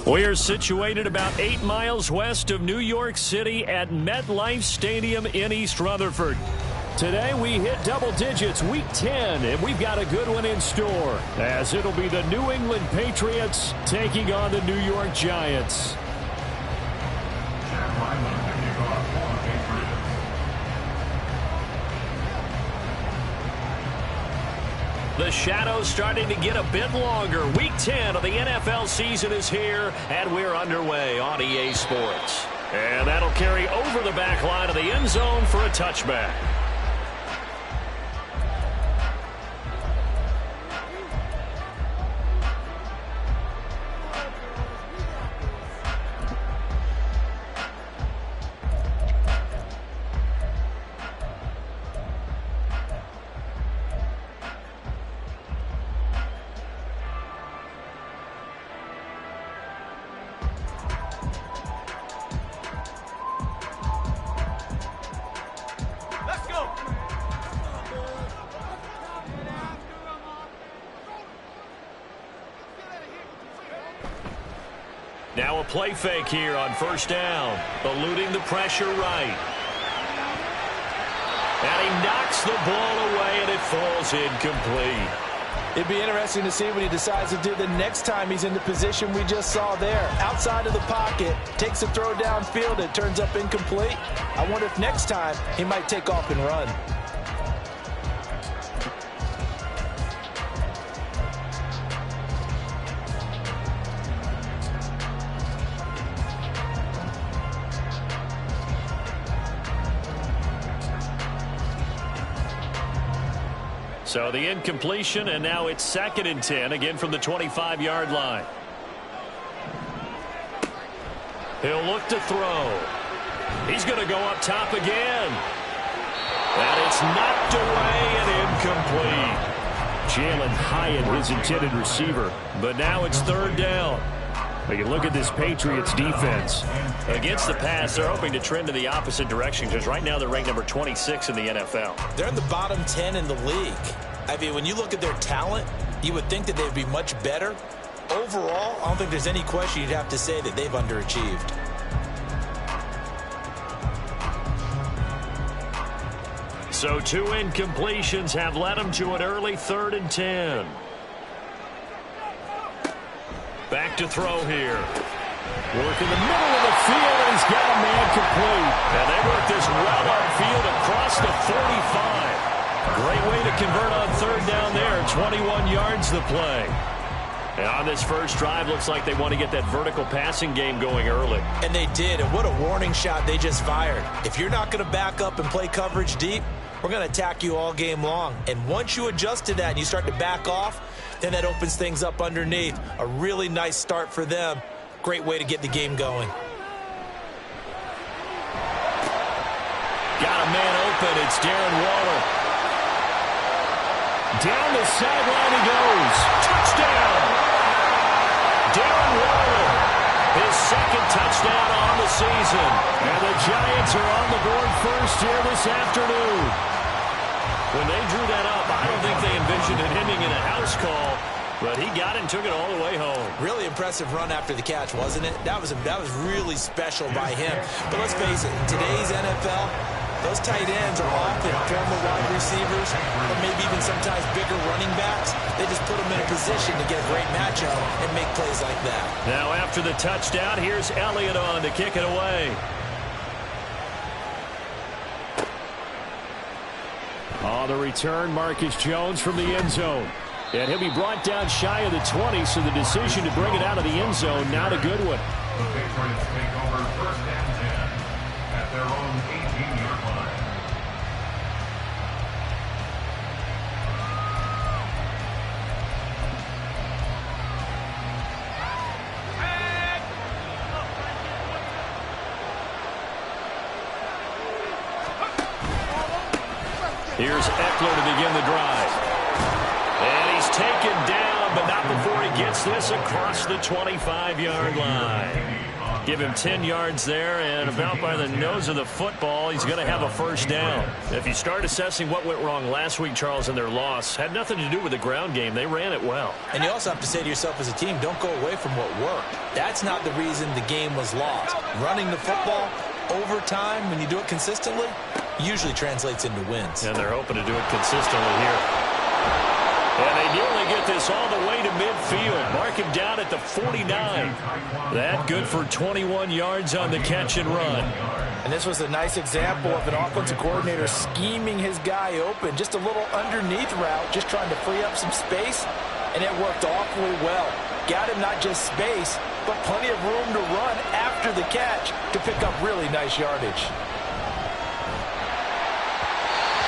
We're situated about 8 miles west of New York City at MetLife Stadium in East Rutherford. Today we hit double digits, Week 10, and we've got a good one in store, as it'll be the New England Patriots taking on the New York Giants. The shadow's starting to get a bit longer. Week 10 of the NFL season is here, and we're underway on EA Sports. And that'll carry over the back line of the end zone for a touchback. Now a play fake here on first down, eluding the pressure right. And he knocks the ball away, and it falls incomplete. It'd be interesting to see what he decides to do the next time he's in the position we just saw there. Outside of the pocket, takes a throw downfield, it turns up incomplete. I wonder if next time he might take off and run. So the incompletion, and now it's 2nd and 10, again from the 25-yard line. He'll look to throw. He's going to go up top again. And it's knocked away and incomplete. Jalen Hyatt, his intended receiver. But now it's 3rd down. We can look at this Patriots defense. Against the pass, they're hoping to trend in the opposite direction because right now they're ranked number 26 in the NFL. They're in the bottom 10 in the league. I mean, when you look at their talent, you would think that they'd be much better. Overall, I don't think there's any question you'd have to say that they've underachieved. So 2 incompletions have led them to an early 3rd and 10. Back to throw here. Work in the middle of the field, and he's got a man complete. And they work this well upfield across the 45. Great way to convert on 3rd down there. 21 yards the play. And on this first drive, looks like they want to get that vertical passing game going early. And they did, and what a warning shot they just fired. If you're not going to back up and play coverage deep, we're going to attack you all game long. And once you adjust to that and you start to back off, then that opens things up underneath. A really nice start for them. Great way to get the game going. Got a man open. It's Darren Waller. Down the sideline he goes. Touchdown! Darren Waller. His 2nd touchdown on the season. And the Giants are on the board first here this afternoon. When they drew that up, I don't think they envisioned it ending in a house call, but he got it and took it all the way home. Really impressive run after the catch, wasn't it? That was really special by him. But let's face it, in today's NFL, those tight ends are often former wide receivers or maybe even sometimes bigger running backs. They just put them in a position to get a great matchup and make plays like that. Now after the touchdown, here's Elliott on to kick it away. On the return, Marcus Jones from the end zone. And he'll be brought down shy of the 20, so the decision to bring it out of the end zone, not a good one. The Patriots take over 1st and 10 at their own 18-yard line. Here's Eckler to begin the drive. And he's taken down, but not before he gets this across the 25-yard line. Give him 10 yards there, and about by the nose of the football, he's going to have a first down. If you start assessing what went wrong last week, Charles, in their loss, had nothing to do with the ground game. They ran it well. And you also have to say to yourself as a team, don't go away from what worked. That's not the reason the game was lost. Running the football over time, when you do it consistently, usually translates into wins. And they're hoping to do it consistently here. And they nearly get this all the way to midfield. Mark him down at the 49. That good for 21 yards on the catch and run. And this was a nice example of an offensive coordinator scheming his guy open. Just a little underneath route, just trying to free up some space. And it worked awfully well. Got him not just space, but plenty of room to run after the catch to pick up really nice yardage.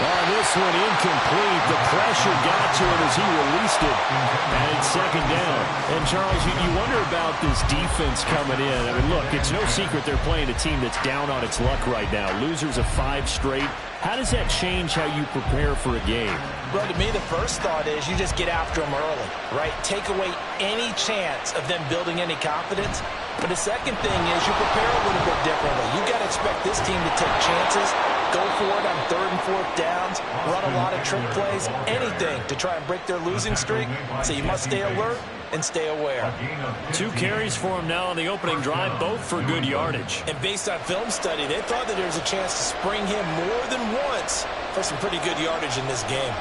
On this one, incomplete. The pressure got to him as he released it. And it's second down. And, Charles, you wonder about this defense coming in. I mean, look, it's no secret they're playing a team that's down on its luck right now. Losers of 5 straight. How does that change how you prepare for a game? Well, to me, the first thought is you just get after them early, right? Take away any chance of them building any confidence. But the second thing is you prepare a little bit differently. You got to expect this team to take chances, go for it on 3rd and 4th downs, run a lot of trick plays, anything to try and break their losing streak. So you must stay alert and stay aware. 2 carries for him now on the opening drive, both for good yardage. And based on film study, they thought that there was a chance to spring him more than once for some pretty good yardage in this game.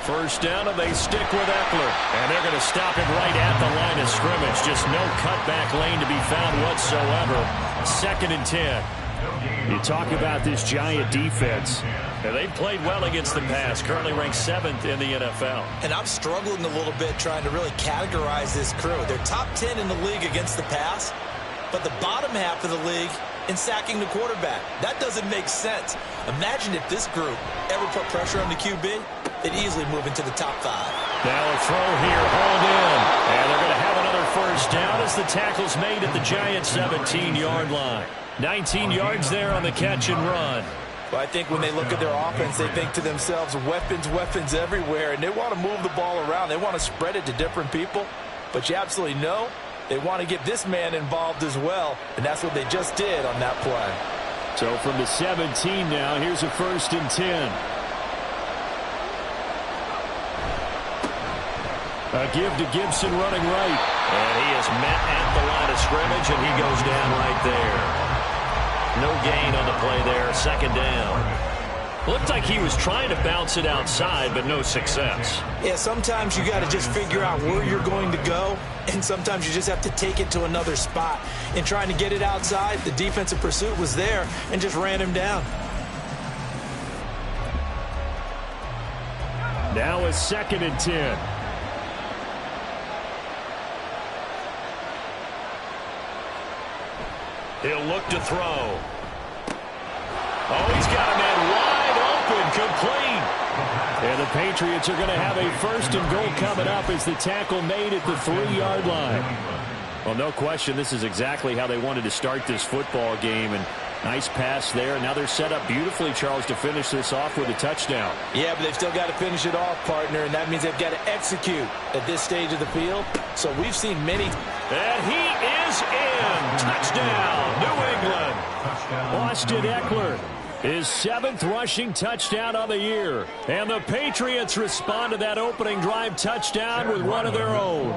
First down, and they stick with Eckler. And they're going to stop him right at the line of scrimmage. Just no cutback lane to be found whatsoever. 2nd and 10. You talk about this Giant defense. And they've played well against the pass, currently ranked 7th in the NFL. And I'm struggling a little bit trying to really categorize this crew. They're top 10 in the league against the pass, but the bottom half of the league in sacking the quarterback. That doesn't make sense. Imagine if this group ever put pressure on the QB, they'd easily move into the top 5. Now a throw here, hauled in. And they're going to have another first down as the tackle's made at the Giants' 17-yard line. 19 yards there on the catch and run. Well, I think when they look at their offense, they think to themselves, weapons, weapons everywhere, and they want to move the ball around. They want to spread it to different people, but you absolutely know they want to get this man involved as well, and that's what they just did on that play. So from the 17 now, here's a 1st and 10. A give to Gibson running right. And he is met at the line of scrimmage, and he goes down right there. No gain on the play there, 2nd down. Looked like he was trying to bounce it outside, but no success. Yeah, sometimes you got to just figure out where you're going to go, and sometimes you just have to take it to another spot. In trying to get it outside, the defensive pursuit was there and just ran him down. Now a 2nd and 10. He'll look to throw. Oh, he's got a man wide open, complete. And the Patriots are going to have a 1st and goal coming up as the tackle made at the 3-yard line. Well, no question, this is exactly how they wanted to start this football game. And nice pass there. Now they're set up beautifully, Charles, to finish this off with a touchdown. Yeah, but they've still got to finish it off, partner, and that means they've got to execute at this stage of the field. So we've seen many. And he is in. Touchdown, New England. Austin Eckler, his 7th rushing touchdown of the year. And the Patriots respond to that opening drive touchdown with one of their own.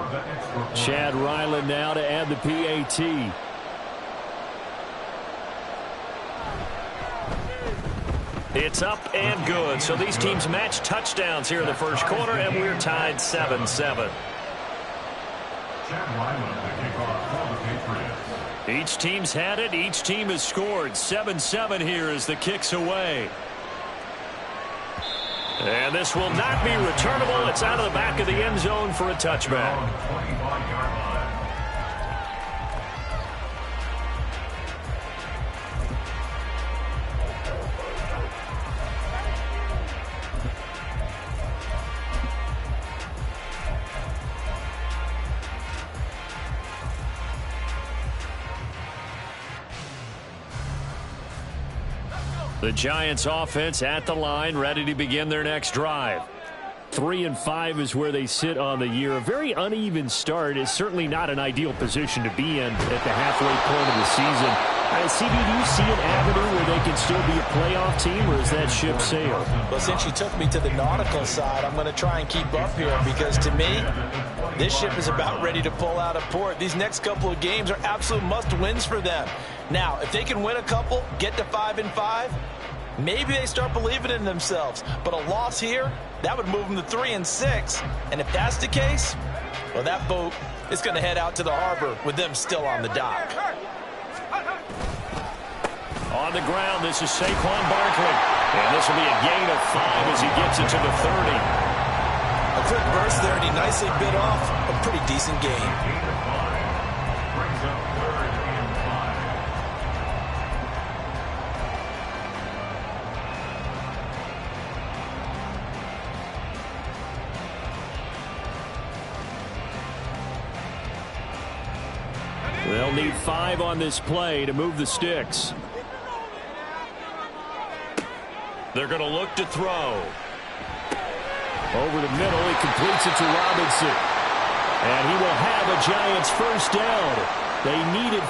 Chad Ryland now to add the PAT. It's up and good. So these teams match touchdowns here in the first quarter, and we're tied 7-7. Each team's had it. Each team has scored. 7-7 here as the kick's away. And this will not be returnable. It's out of the back of the end zone for a touchback. The Giants offense at the line, ready to begin their next drive. 3-5 is where they sit on the year. A very uneven start is certainly not an ideal position to be in at the halfway point of the season. CB, do you see an avenue where they can still be a playoff team, or is that ship sailed? Well, since you took me to the nautical side, I'm going to try and keep up here because, to me, this ship is about ready to pull out of port. These next couple of games are absolute must-wins for them. Now, if they can win a couple, get to 5-5, maybe they start believing in themselves. But a loss here, that would move them to 3-6. And if that's the case, well, that boat is going to head out to the harbor with them still on the dock. On the ground, this is Saquon Barkley. And this will be a gain of 5 as he gets it to the 30. A quick burst there, and he nicely bit off a pretty decent gain. Brings up 3rd and 5. They'll need 5 on this play to move the sticks. They're going to look to throw. Over the middle, he completes it to Robinson. And he will have a Giants first down. They needed...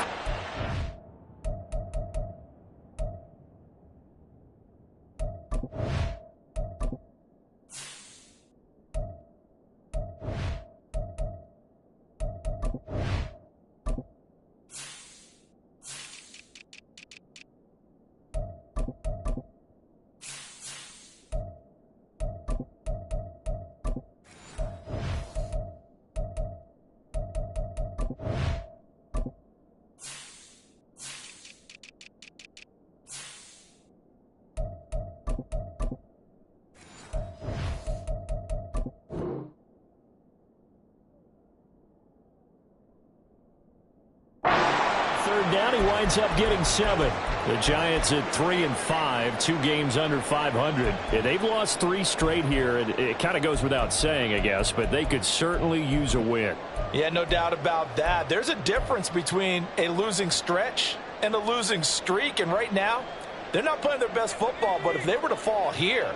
down, he winds up getting 7. The Giants at 3-5, 2 games under 500. Yeah, they've lost 3 straight here. It kind of goes without saying, I guess, but they could certainly use a win. Yeah, no doubt about that. There's a difference between a losing stretch and a losing streak, and right now, they're not playing their best football, but if they were to fall here,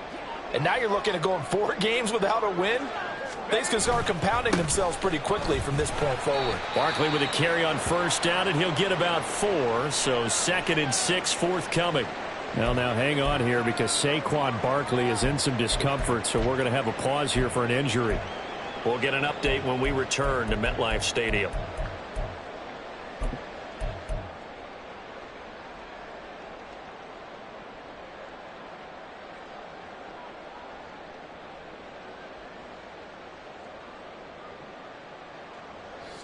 and now you're looking at going 4 games without a win, things can start compounding themselves pretty quickly from this point forward. Barkley with a carry on first down, and he'll get about 4, so 2nd and 6 forthcoming. Now hang on here because Saquon Barkley is in some discomfort, so we're going to have a pause here for an injury. We'll get an update when we return to MetLife Stadium.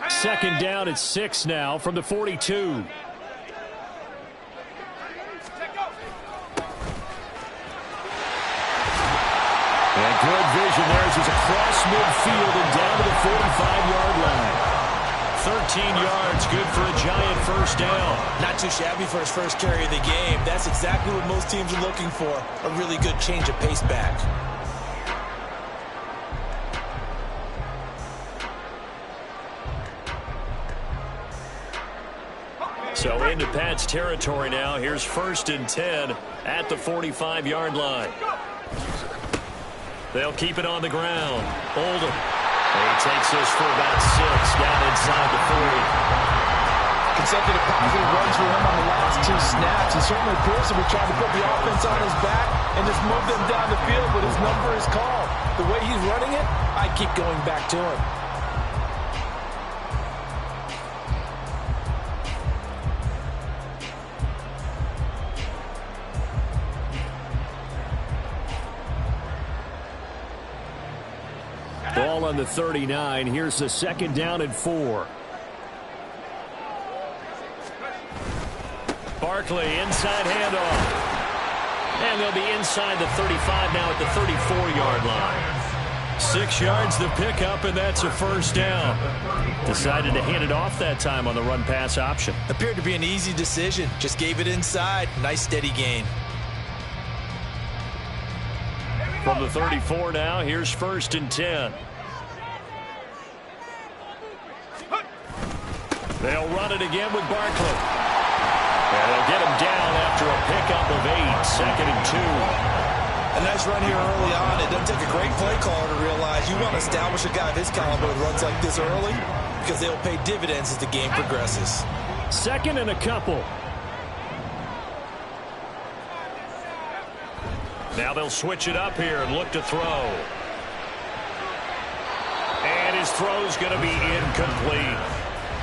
Second down at 6 now from the 42. And good vision there as he's across midfield and down to the 45-yard line. 13 yards, good for a Giant first down. Not too shabby for his first carry of the game. That's exactly what most teams are looking for, a really good change of pace back. So into Pat's territory now. Here's 1st and 10 at the 45-yard line. They'll keep it on the ground. Oldham. He takes this for about 6 down inside the 40. Consecutive positive runs for him on the last 2 snaps. He certainly appears to be trying to put the offense on his back and just move them down the field, but his number is called. The way he's running it, I keep going back to him. Ball on the 39. Here's the 2nd down and 4. Barkley, inside handoff. And they'll be inside the 35 now at the 34-yard line. 6 yards the pickup, and that's a first down. Decided to hand it off that time on the run-pass option. Appeared to be an easy decision. Just gave it inside. Nice steady gain. From the 34 now, here's 1st and 10. They'll run it again with Barkley. And they'll get him down after a pickup of 8, 2nd and 2. A nice run here early on. It doesn't take a great play caller to realize you want to establish a guy of his caliber who runs like this early because they'll pay dividends as the game progresses. Second and a couple. Now they'll switch it up here and look to throw. And his throw's going to be incomplete.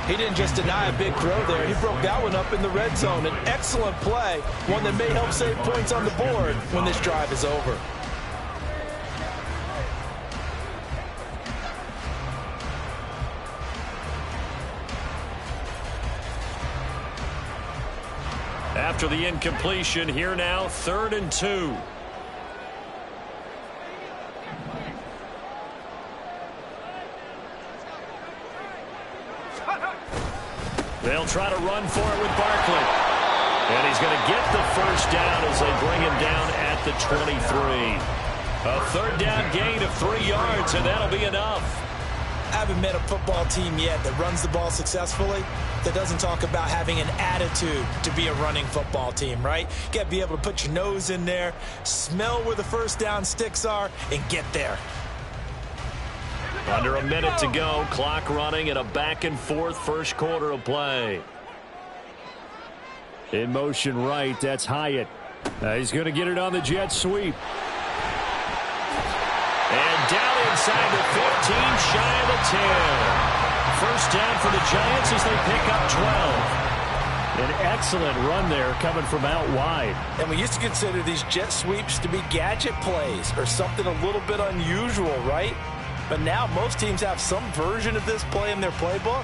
He didn't just deny a big throw there. He broke that one up in the red zone. An excellent play, one that may help save points on the board when this drive is over. After the incompletion, here now, 3rd and 2. They'll try to run for it with Barkley. And he's going to get the first down as they bring him down at the 23. A 3rd down gain of 3 yards, and that'll be enough. I haven't met a football team yet that runs the ball successfully that doesn't talk about having an attitude to be a running football team, right? You got to be able to put your nose in there, smell where the first down sticks are, and get there. Under a minute to go, clock running in a back-and-forth first quarter of play. In motion right, that's Hyatt. He's going to get it on the jet sweep. And down inside the 15, shy of the 10. First down for the Giants as they pick up 12. An excellent run there coming from out wide. And we used to consider these jet sweeps to be gadget plays or something a little bit unusual, right? But now most teams have some version of this play in their playbook.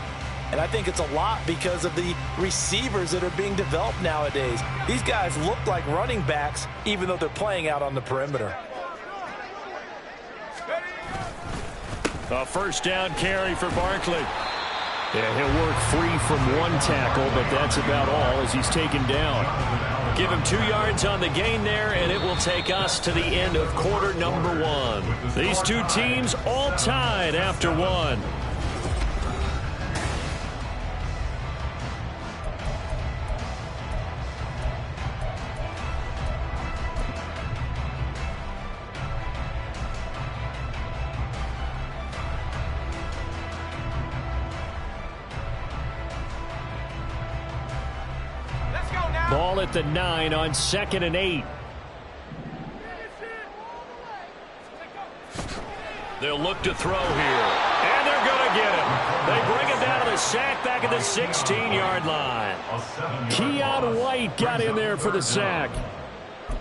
And I think it's a lot because of the receivers that are being developed nowadays. These guys look like running backs even though they're playing out on the perimeter. A first down carry for Barkley. Yeah, he'll work free from one tackle, but that's about all as he's taken down. Give him 2 yards on the gain there, and it will take us to the end of quarter number 1. These two teams all tied after 1. Ball at the 9 on 2nd and 8. They'll look to throw here. And they're going to get him. They bring him down to the sack back at the 16-yard line. Keon White got in there for the sack.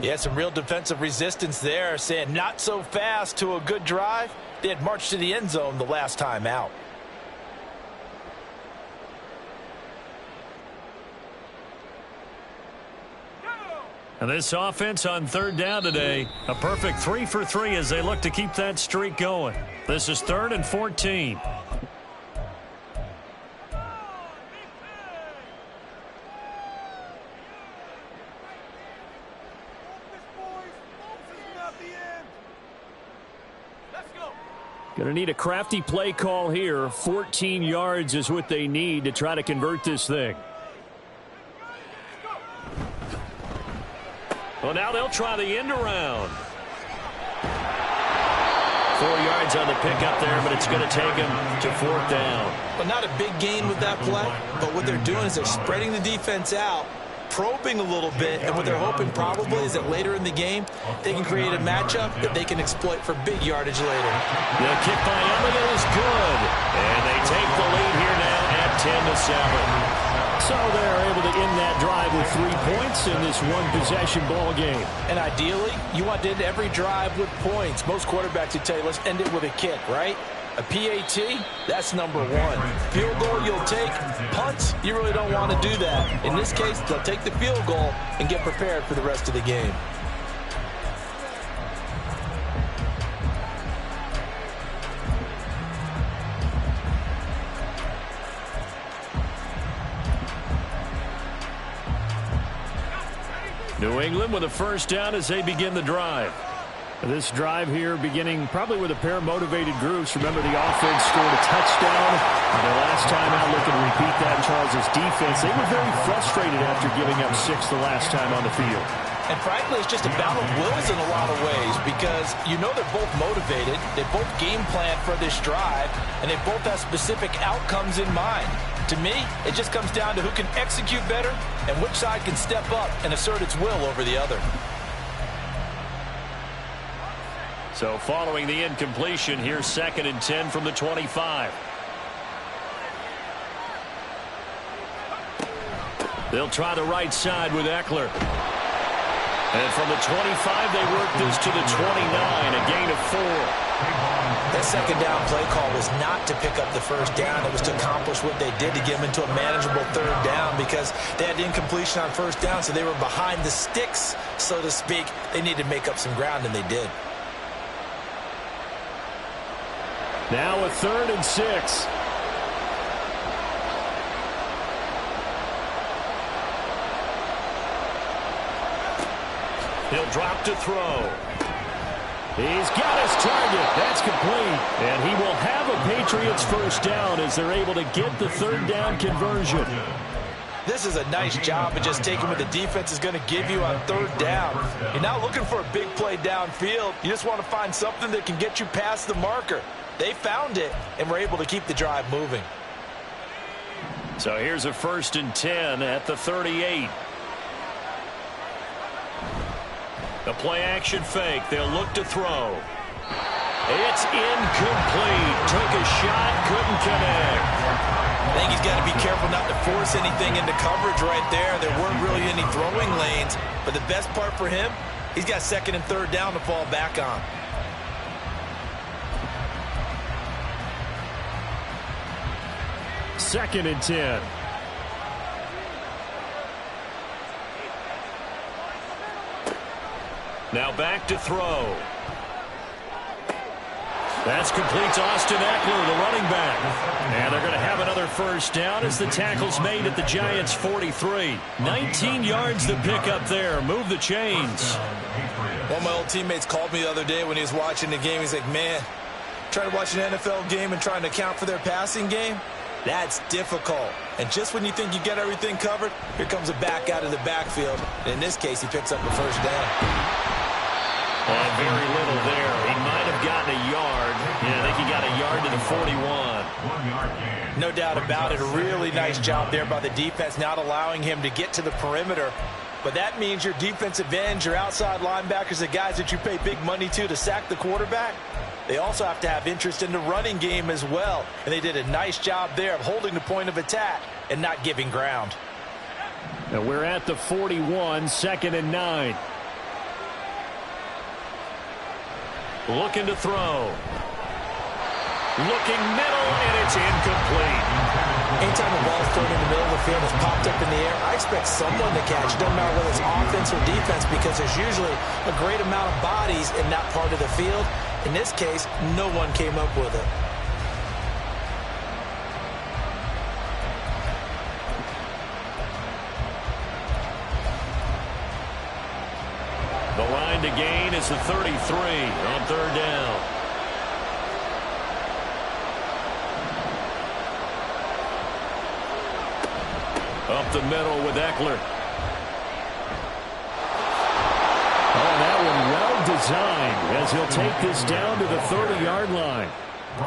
Yeah, some real defensive resistance there, saying not so fast to a good drive. They had marched to the end zone the last time out. And this offense on 3rd down today, a perfect 3 for 3 as they look to keep that streak going. This is 3rd and 14. Going to need a crafty play call here. 14 yards is what they need to try to convert this thing. Well, now they'll try the end around. 4 yards on the pickup there, but it's going to take him to 4th down. Well, not a big gain with that play, but what they're doing is they're spreading the defense out, probing a little bit, and what they're hoping probably is that later in the game, they can create a matchup that they can exploit for big yardage later. The kick by Elliott is good, and they take the lead here now at 10-7. So they're able to end that drive with 3 points in this one-possession ball game. And ideally, you want to end every drive with points. Most quarterbacks would tell you, let's end it with a kick, right? A PAT, that's number 1. Field goal you'll take. Punts, you really don't want to do that. In this case, they'll take the field goal and get prepared for the rest of the game. New England with a first down as they begin the drive. This drive here beginning probably with a pair of motivated groups. Remember, the offense scored a touchdown. And their last time out looking to repeat that in Charles' defense. They were very frustrated after giving up 6 the last time on the field. And frankly, it's just a battle of wills in a lot of ways because you know they're both motivated, they both game plan for this drive, and they both have specific outcomes in mind. To me, it just comes down to who can execute better and which side can step up and assert its will over the other. So following the incompletion, here's 2nd and 10 from the 25. They'll try the right side with Eckler. And from the 25, they work this to the 29, a gain of 4. That second down play call was not to pick up the first down. It was to accomplish what they did to get them into a manageable 3rd down because they had incompletion on 1st down, so they were behind the sticks, so to speak. They needed to make up some ground, and they did. Now a 3rd and 6. He'll drop to throw. He's got his target. That's complete. And he will have a Patriots first down as they're able to get the 3rd down conversion. This is a nice job of just taking what the defense is going to give you on 3rd down. You're not looking for a big play downfield. You just want to find something that can get you past the marker. They found it and were able to keep the drive moving. So here's a 1st and 10 at the 38. The play-action fake. They'll look to throw. It's incomplete. Took a shot, couldn't connect. I think he's got to be careful not to force anything into coverage right there. There weren't really any throwing lanes. But the best part for him, he's got 2nd and 3rd down to fall back on. Second and 10. Now back to throw. That's complete to Austin Eckler, the running back. And they're going to have another first down as the tackle's made at the Giants' 43. 19 yards to pick up there. Move the chains. One of my old teammates called me the other day when he was watching the game. He's like, man, trying to watch an NFL game and trying to account for their passing game? That's difficult. And just when you think you get everything covered, here comes a back out of the backfield. And in this case, he picks up the first down. And very little there. He might have gotten a yard. Yeah, I think he got a yard to the 41. No doubt about it. A really nice job there by the defense, not allowing him to get to the perimeter. But that means your defensive ends, your outside linebackers, the guys that you pay big money to sack the quarterback, they also have to have interest in the running game as well. And they did a nice job there of holding the point of attack and not giving ground. And we're at the 41, 2nd and 9. Looking to throw. Looking middle, and it's incomplete. Anytime a ball is thrown in the middle of the field, it's popped up in the air, I expect someone to catch. It doesn't matter whether it's offense or defense because there's usually a great amount of bodies in that part of the field. In this case, no one came up with it. The line to gain is the 33 on 3rd down. Up the middle with Eckler. Oh, that one well designed as he'll take this down to the 30-yard line.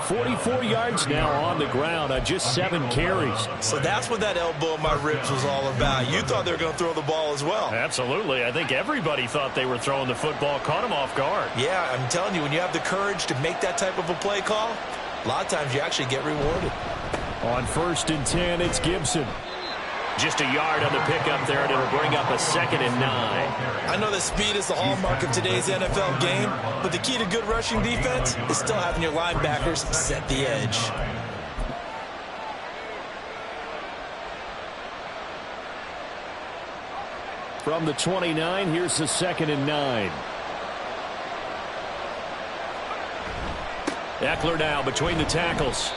44 yards now on the ground on just 7 carries. So that's what that elbow in my ribs was all about. You thought they were going to throw the ball as well. Absolutely. I think everybody thought they were throwing the football, caught him off guard. Yeah, I'm telling you, when you have the courage to make that type of a play call, a lot of times you actually get rewarded. On 1st and 10, it's Gibson. Just a yard on the pickup there, and it'll bring up a 2nd and 9. I know that speed is the hallmark of today's NFL game, but the key to good rushing defense is still having your linebackers set the edge. From the 29, here's the 2nd and 9. Eckler now between the tackles.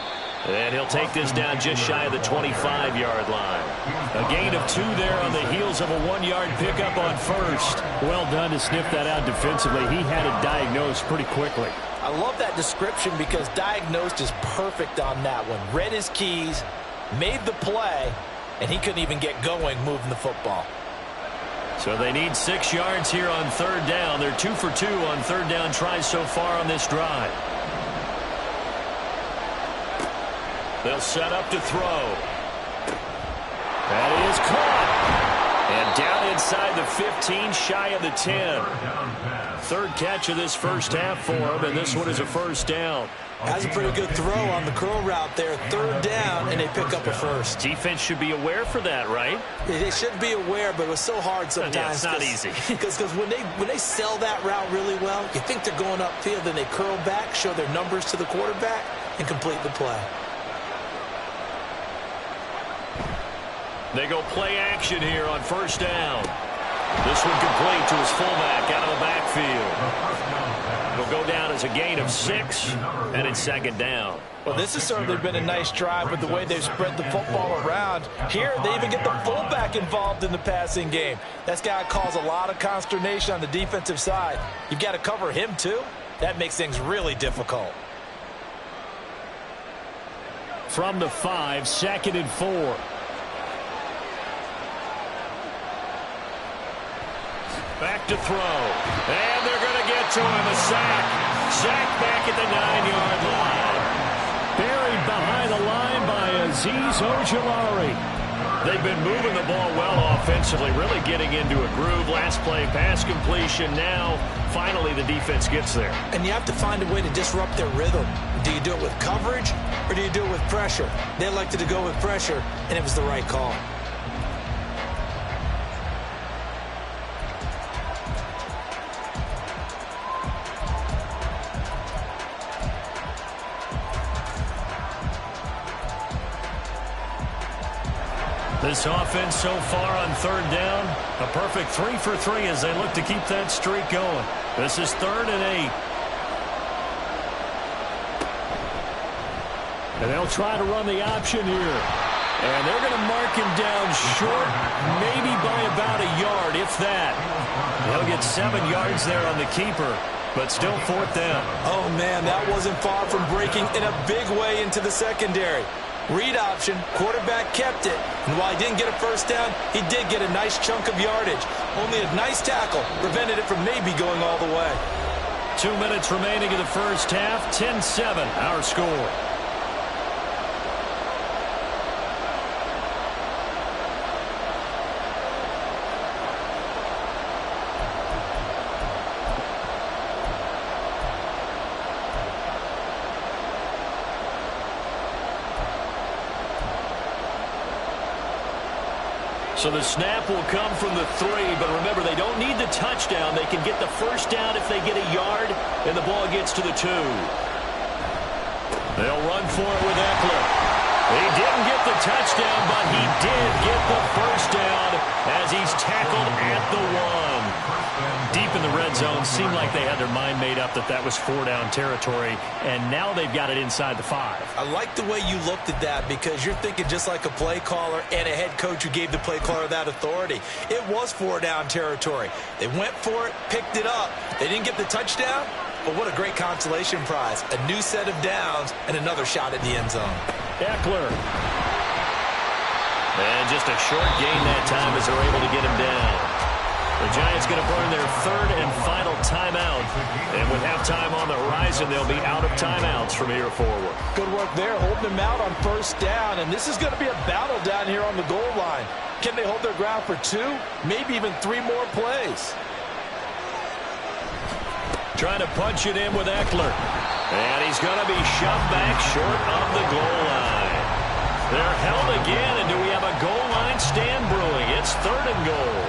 And he'll take this down just shy of the 25-yard line. A gain of 2 there on the heels of a 1-yard pickup on 1st. Well done to sniff that out defensively. He had it diagnosed pretty quickly. I love that description because diagnosed is perfect on that one. Read his keys, made the play, and he couldn't even get going moving the football. So they need 6 yards here on third down. They're 2 for 2 on third down tries so far on this drive. They'll set up to throw. That is caught. And down inside the 15, shy of the 10. Third catch of this first half for him, and this one is a first down. That's a pretty good throw on the curl route there. Third down, and they pick up a first. Defense should be aware for that, right? They should be aware, but it was so hard sometimes. Yeah, it's not easy. Because when they sell that route really well, you think they're going upfield, then they curl back, show their numbers to the quarterback, and complete the play. They go play action here on first down. This one complete to his fullback out of the backfield. It'll go down as a gain of 6, and it's second down. Well, this has certainly been a nice drive with the way they've spread the football around. Here, they even get the fullback involved in the passing game. That's got to cause a lot of consternation on the defensive side. You've got to cover him, too. That makes things really difficult. From the 5, 2nd and 4. Back to throw. And they're going to get to him. A sack. Sack back at the 9-yard line. Buried behind the line by Azeez Ojulari. They've been moving the ball well offensively, really getting into a groove. Last play, pass completion. Now, finally, the defense gets there. And you have to find a way to disrupt their rhythm. Do you do it with coverage, or do you do it with pressure? They elected to go with pressure, and it was the right call. This offense so far on third down, a perfect 3 for 3 as they look to keep that streak going. This is 3rd and 8. And they'll try to run the option here. And they're going to mark him down short, maybe by about a yard, if that. They'll get 7 yards there on the keeper, but still 4th down. Oh, man, that wasn't far from breaking in a big way into the secondary. Read option, quarterback kept it, and while he didn't get a first down, he did get a nice chunk of yardage. Only a nice tackle prevented it from maybe going all the way. 2 minutes remaining in the first half, 10-7, our score. So the snap will come from the 3, but remember, they don't need the touchdown. They can get the first down if they get a yard, and the ball gets to the 2. They'll run for it with Eckler. He didn't get the touchdown, but he did get the first down as he's tackled at the 1. Deep in the red zone, seemed like they had their mind made up that was 4-down territory, and now they've got it inside the 5. I like the way you looked at that because you're thinking just like a play caller and a head coach who gave the play caller that authority. It was 4-down territory. They went for it, picked it up. They didn't get the touchdown, but what a great consolation prize. A new set of downs and another shot at the end zone. Eckler. And just a short gain that time as they're able to get him down. The Giants going to burn their 3rd and final timeout. And with halftime on the horizon, they'll be out of timeouts from here forward. Good work there, holding them out on first down. And this is going to be a battle down here on the goal line. Can they hold their ground for 2, maybe even 3 more plays? Trying to punch it in with Eckler. And he's going to be shoved back short of the goal line. They're held again, and do we have a goal line stand brewing? It's 3rd and goal.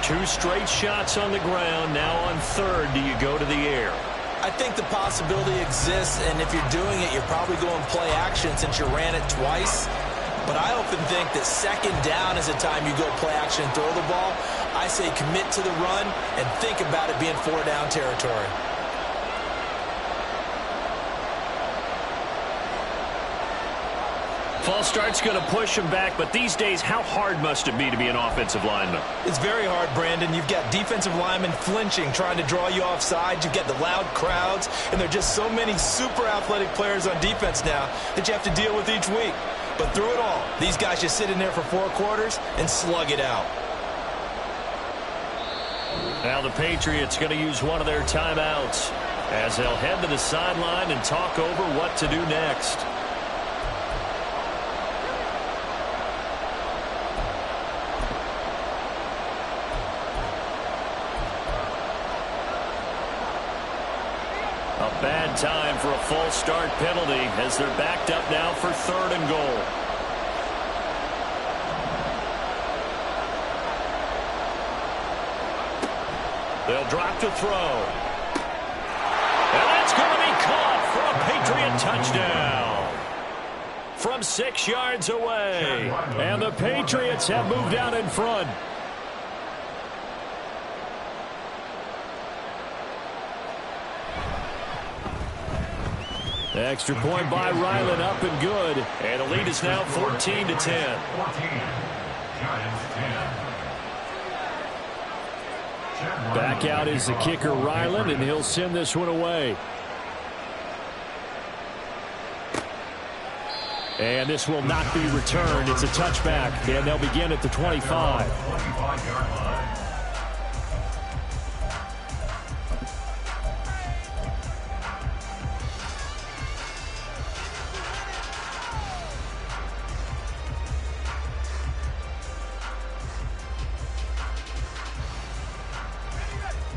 2 straight shots on the ground. Now on 3rd, do you go to the air? I think the possibility exists, and if you're doing it, you're probably going play action since you ran it twice. But I often think that 2nd down is the time you go play action and throw the ball. I say commit to the run and think about it being 4-down territory. False start's going to push him back, but these days, how hard must it be to be an offensive lineman? It's very hard, Brandon. You've got defensive linemen flinching, trying to draw you offside. You've got the loud crowds, and there are just so many super athletic players on defense now that you have to deal with each week. But through it all, these guys just sit in there for 4 quarters and slug it out. Now the Patriots going to use one of their timeouts as they'll head to the sideline and talk over what to do next. A bad time for a false start penalty as they're backed up now for 3rd and goal. They'll drop to throw. And that's going to be caught for a Patriot touchdown. From 6 yards away. And the Patriots have moved out in front. Extra point by Ryland, up and good. And the lead is now 14-10. 14. Giants 10. Back out is the kicker, Ryland, and he'll send this one away. And this will not be returned. It's a touchback, and they'll begin at the 25. 25-yard line.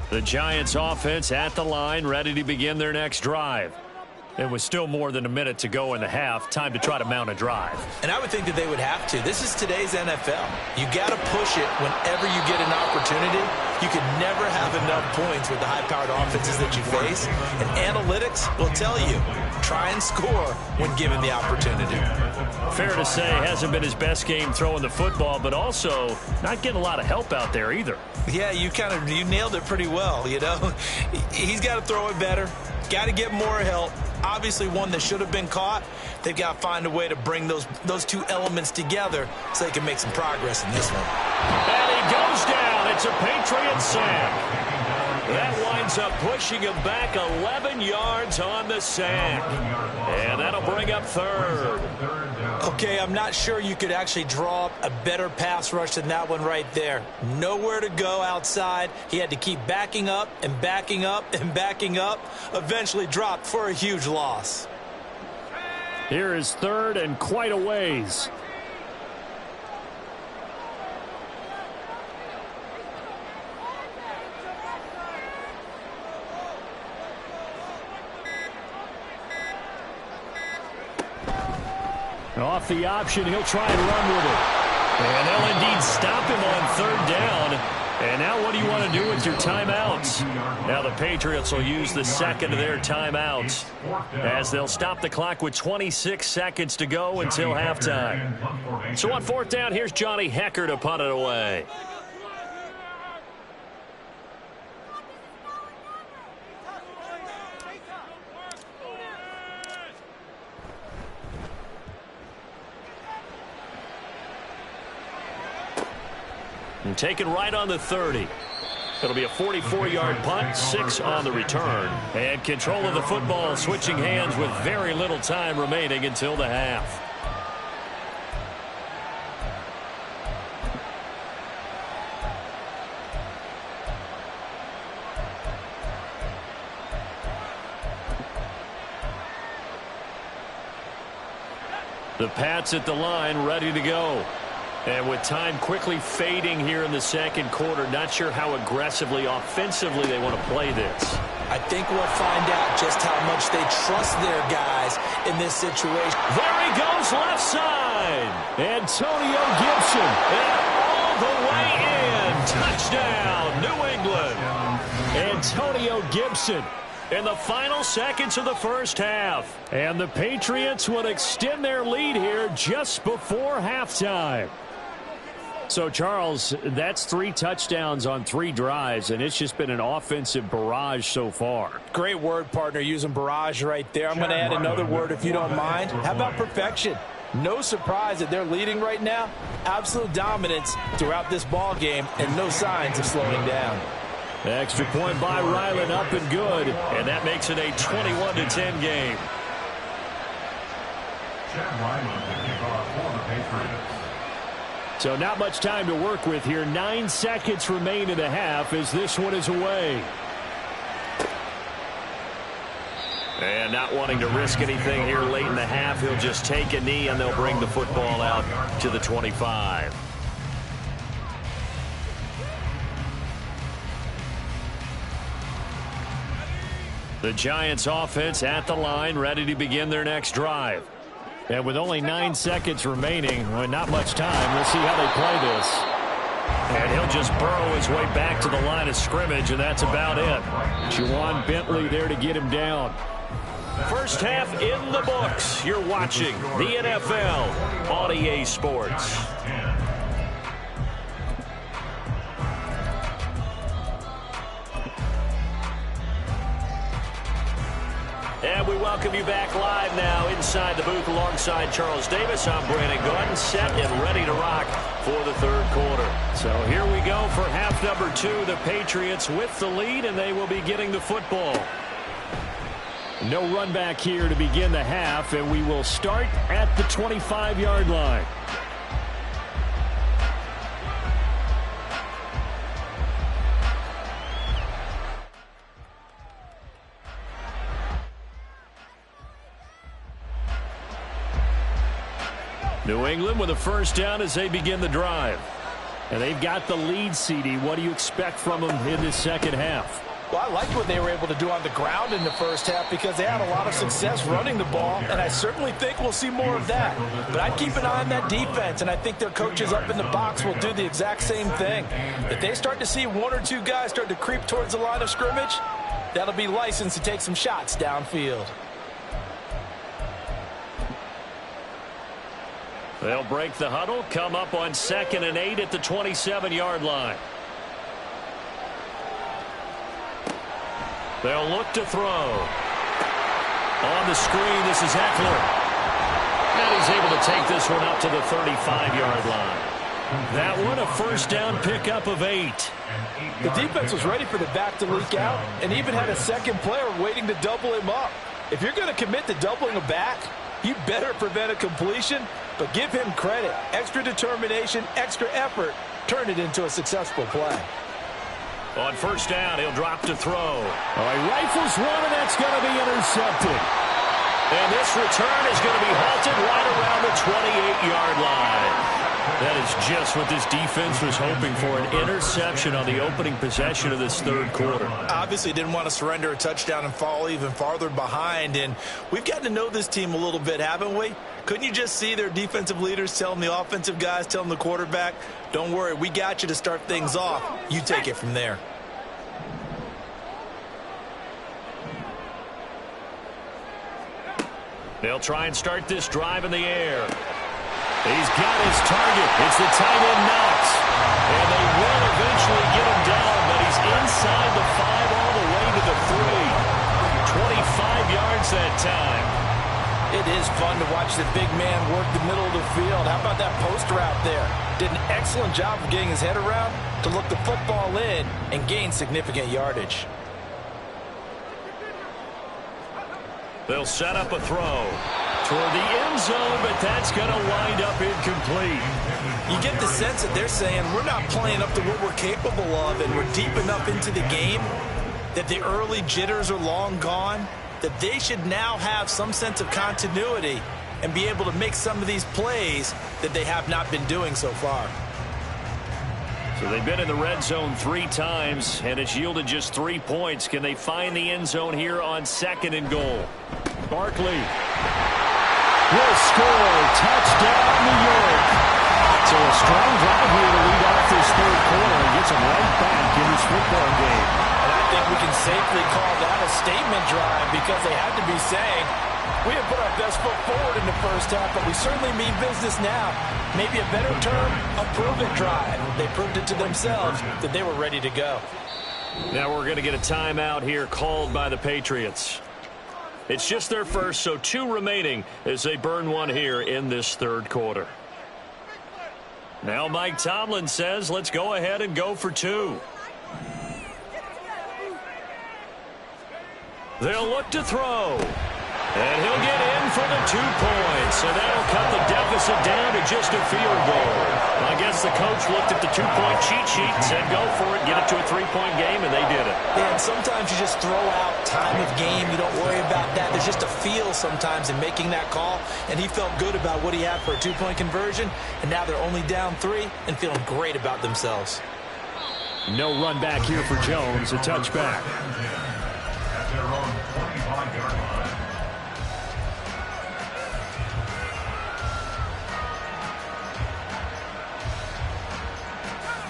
The Giants offense at the line, ready to begin their next drive. And with still more than a minute to go in the half, time to try to mount a drive. And I would think that they would have to. This is today's NFL. You got to push it whenever you get an opportunity. You could never have enough points with the high-powered offenses that you face. And analytics will tell you, try and score when given the opportunity. Fair to say, hasn't been his best game throwing the football, but also not getting a lot of help out there either. Yeah, you nailed it pretty well, you know. He's got to throw it better. Got to get more help. Obviously one that should have been caught. They've got to find a way to bring those two elements together so they can make some progress in this one. And he goes down. It's a Patriot sack. That winds up pushing him back 11 yards on the sack. And that'll bring up 3rd. Okay, I'm not sure you could actually draw up a better pass rush than that one right there. Nowhere to go outside. He had to keep backing up and backing up and backing up. Eventually dropped for a huge loss. Here is 3rd and quite a ways. Off the option, he'll try and run with it. And they'll indeed stop him on 3rd down. And now what do you want to do with your timeouts? Now the Patriots will use the 2nd of their timeouts as they'll stop the clock with 26 seconds to go until halftime. So on 4th down, here's Johnny Hecker to punt it away. And taken right on the 30. It'll be a 44-yard punt, 6 on the return. And control of the football switching hands with very little time remaining until the half. The Pats at the line, ready to go. And with time quickly fading here in the 2nd quarter, not sure how aggressively, offensively they want to play this. I think we'll find out just how much they trust their guys in this situation. There he goes, left side. Antonio Gibson. And all the way in. Touchdown, New England. Antonio Gibson in the final seconds of the first half. And the Patriots will extend their lead here just before halftime. So, Charles, that's 3 touchdowns on 3 drives, and it's just been an offensive barrage so far. Great word, partner, using barrage right there. I'm going to add another word if you don't mind. How about perfection? No surprise that they're leading right now. Absolute dominance throughout this ball game and no signs of slowing down. Extra point by Ryland, up and good, and that makes it a 21-10 game. Chad Ryland to kick off for the Patriots. So not much time to work with here. 9 seconds remain in the half as this one is away. And not wanting to risk anything here late in the half, he'll just take a knee and they'll bring the football out to the 25. The Giants offense at the line, ready to begin their next drive. And with only 9 seconds remaining, well, not much time, we'll see how they play this. And he'll just burrow his way back to the line of scrimmage, and that's about it. Juwan Bentley there to get him down. First half in the books. You're watching the NFL on EA Sports. And we welcome you back live now inside the booth alongside Charles Davis. I'm Brandon Gordon, set and ready to rock for the third quarter. So here we go for half number 2. The Patriots with the lead, and they will be getting the football. No run back here to begin the half, and we will start at the 25-yard line. New England with a first down as they begin the drive. And they've got the lead, CD. What do you expect from them in this second half? Well, I liked what they were able to do on the ground in the first half because they had a lot of success running the ball, and I certainly think we'll see more of that. But I'd keep an eye on that defense, and I think their coaches up in the box will do the exact same thing. If they start to see 1 or 2 guys start to creep towards the line of scrimmage, that'll be licensed to take some shots downfield. They'll break the huddle, come up on 2nd and 8 at the 27-yard line. They'll look to throw. On the screen, this is Eckler. And he's able to take this one up to the 35-yard line. That one, a first down pickup of 8. The defense was ready for the back to leak out and even had a second player waiting to double him up. If you're going to commit to doubling a back, you better prevent a completion, but give him credit. Extra determination, extra effort, turn it into a successful play. On first down, he'll drop to throw. Oh, he rifles one, and that's going to be intercepted. And this return is going to be halted right around the 28-yard line. That is just what this defense was hoping for, an interception on the opening possession of this third quarter. Obviously didn't want to surrender a touchdown and fall even farther behind, and we've gotten to know this team a little bit, haven't we? Couldn't you just see their defensive leaders telling the offensive guys, telling the quarterback, don't worry, we got you to start things off. You take it from there. They'll try and start this drive in the air. He's got his target. It's the tight end Knox. And they will eventually get him down, but he's inside the 5 all the way to the 3. 25 yards that time. It is fun to watch the big man work the middle of the field. How about that post route there? Did an excellent job of getting his head around to look the football in and gain significant yardage. They'll set up a throw toward the end zone, but that's going to wind up incomplete. You get the sense that they're saying we're not playing up to what we're capable of, and we're deep enough into the game that the early jitters are long gone, that they should now have some sense of continuity and be able to make some of these plays that they have not been doing so far. So they've been in the red zone 3 times, and it's yielded just 3 points. Can they find the end zone here on 2nd and goal? Barkley will score. Touchdown, New York. So a strong drive here to lead off this third quarter and gets them right back in this football game. And I think we can safely call that a statement drive because they had to be saying, we have put our best foot forward in the first half, but we certainly mean business now. Maybe a better term, a prove-it drive. They proved it to themselves that they were ready to go. Now we're going to get a timeout here called by the Patriots. It's just their first, so 2 remaining as they burn one here in this third quarter. Now Mike Tomlin says, let's go ahead and go for 2. They'll look to throw. And he'll get in for the 2 points. And that'll cut the deficit down to just a field goal. I guess guess the coach looked at the two-point cheat sheet and said, go for it, get it to a three-point game, and they did it. Yeah, and sometimes you just throw out time of game. You don't worry about that. There's just a feel sometimes in making that call, and he felt good about what he had for a two-point conversion, and now they're only down 3 and feeling great about themselves. No run back here for Jones, a touchback. At their own 25-yard line.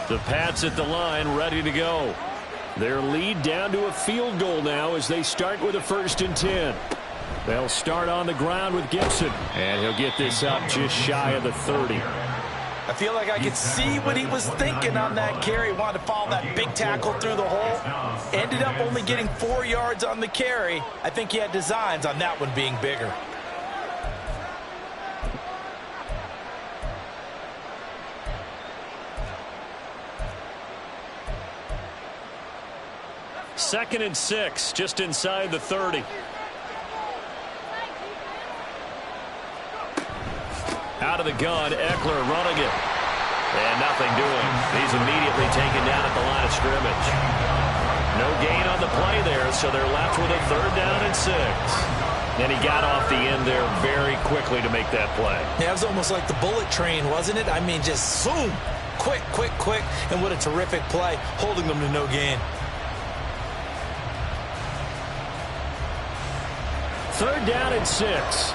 The Pats at the line, ready to go. Their lead down to a field goal now as they start with a 1st and 10. They'll start on the ground with Gibson, and he'll get this up just shy of the 30. I feel like I could see what he was thinking on that carry. Wanted to follow that big tackle through the hole. Ended up only getting 4 yards on the carry. I think he had designs on that one being bigger. Second and 6, just inside the 30. Out of the gun, Eckler running it. And nothing doing. He's immediately taken down at the line of scrimmage. No gain on the play there, so they're left with a 3rd down and 6. And he got off the end there very quickly to make that play. Yeah, it was almost like the bullet train, wasn't it? I mean, just zoom. Quick, quick, quick. And what a terrific play, holding them to no gain. 3rd down and 6.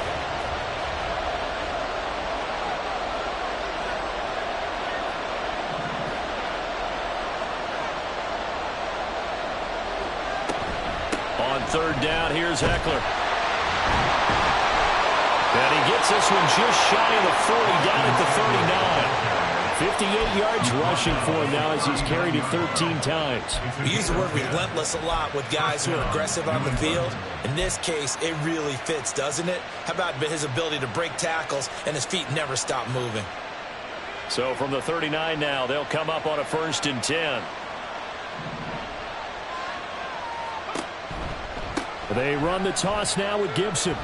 On 3rd down, here's Eckler. And he gets this one just shy of the 40, down at the 39. 58 yards rushing for him now as he's carried it 13 times. We use the word relentless a lot with guys who are aggressive on the field. In this case, it really fits, doesn't it? How about his ability to break tackles and his feet never stop moving? So from the 39 now, they'll come up on a 1st and 10. They run the toss now with Gibson.